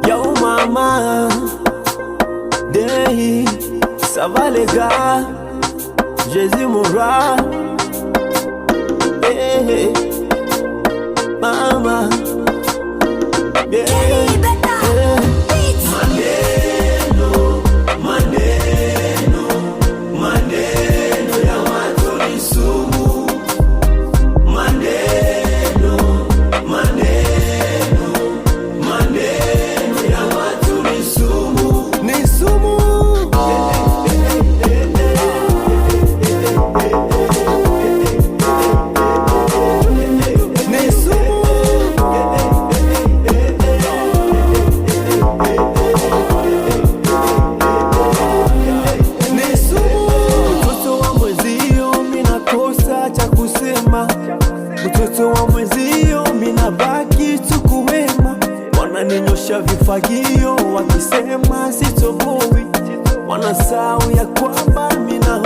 Yo mama, Dei, ça va les gars? Jésus mourra. Hey, hey. Mama, yeah. Mtoto wa mwezio mina baki tukuwema, wananinyosha vifagio wakisema sitoboi, wanasahau ya kwamba mina